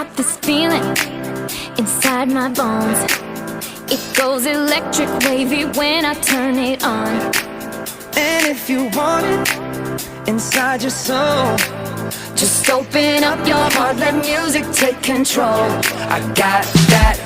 got this feeling inside my bones. It goes electric wavy when I turn it on. And if you want it inside your soul, just open up your heart, let music take control. I got that